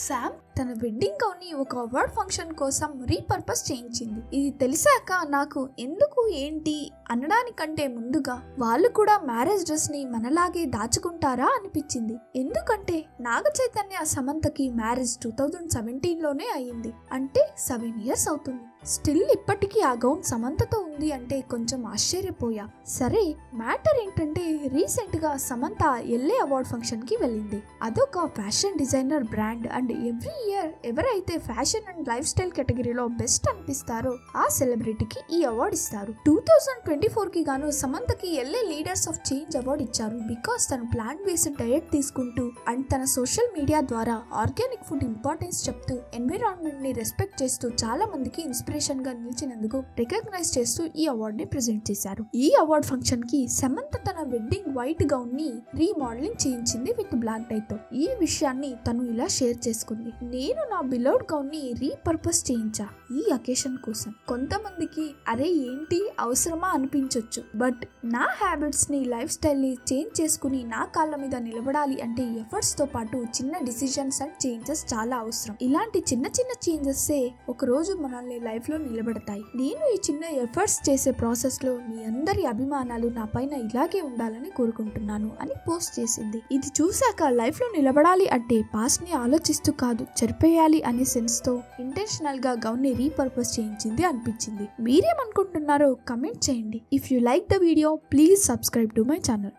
Sam తన wedding gown ని ఒక అవార్డ్ ఫంక్షన్ కోసం రీపర్పస్ చేయించింది. ఇది తెలిసాక నాకు ఎందుకు ఏంటి అనడానికంటే ముందుగా వాళ్ళు కూడా మ్యారేజ్ డ్రెస్ ని మనలాగే దాచుకుంటారా అనిపించింది. ఎందుకంటే నాగ చైతన్య సమంతకి మ్యారేజ్ 2017లోనే అయ్యింది. అంటే 7 years అవుతుంది. స్టిల్ ఇప్పటికీ ఆ గౌన్ సమంతతో ఉంది అంటే కొంచెం ఆశ్చర్యపోయా. సరే, మ్యాటర్ ఏంటంటే రీసెంట్ గా సమంత ఎల్ఏ అవార్డ్ ఫంక్షన్ కి వెళ్ళింది. అదొక fashion designer brand and every year ఎవరైతే ఫ్యాషన్ అండ్ లైఫ్ స్టైల్ కేటగిరీలో బెస్ట్ అనిపిస్తారో ఆ సెలబ్రిటీకి ఈ అవార్డు ఇస్తారు. 2024 కి గాను సమంతకి LA leaders of change award ఇచ్చారు. బికాస్ తను ప్లాంట్ బేస్డ్ డయట్ తీసుకుంటూ అండ్ తన సోషల్ మీడియా ద్వారా ఆర్గానిక్ ఫుడ్ ఇంపార్టెన్స్ చెప్తూ ఎన్విరాన్మెంట్ ని రెస్పెక్ట్ చేస్తూ చాలా మందికి ఇన్స్పిరేషన్ గా నిలిచినందుకు రికగ్నైజ్ చేస్తూ ఈ అవార్డ్ ని ప్రెజెంట్ చేశారు. ఈ అవార్డ్ ఫంక్షన్ కి సమంత తన వెడ్డింగ్ వైట్ గౌన్ ని రీమోడలింగ్ చేయించింది విత్ బ్లాక్ టై తో. ఈ విషయాన్ని తను ఇలా షేర్ చేసుకుంది. నేను నా బిలౌడ్ గౌన్ ని రీపర్పస్ చేయించా ఈ అకేషన్ కోసం. కొంతమందికి అరే ఏంటి అవసరమా అనిపించొచ్చు, బట్ నా హ్యాబిట్స్ ని లైఫ్ స్టైల్ ని చేంజ్ చేసుకుని నా కాళ్ళ మీద నిలబడాలి అంటే ఎఫర్ట్స్ తో పాటు చిన్న డిసిజన్స్ అండ్ చేంజెస్ చాలా అవసరం. ఇలాంటి చిన్న చిన్న చేంజెస్ ఒక రోజు మనల్ని లైఫ్ లో నిలబడతాయి. నేను ఈ చిన్న ఎఫర్ట్స్ చేసే ప్రాసెస్ లో మీ అందరి అభిమానాలు నా పైన ఇలాగే ఉండాలని కోరుకుంటున్నాను అని పోస్ట్ చేసింది. ఇది చూసాక లైఫ్ లో నిలబడాలి అంటే పాస్ట్ ని ఆలోచిస్తూ కాదు, చెరిపేయాలి అనే సెన్స్ తో ఇంటెన్షనల్ గా గౌన్ ని రీపర్పస్ చేయించింది అనిపించింది. మీరేమనుకుంటున్నారో కమెంట్ చేయండి. If you like the video please subscribe to my channel.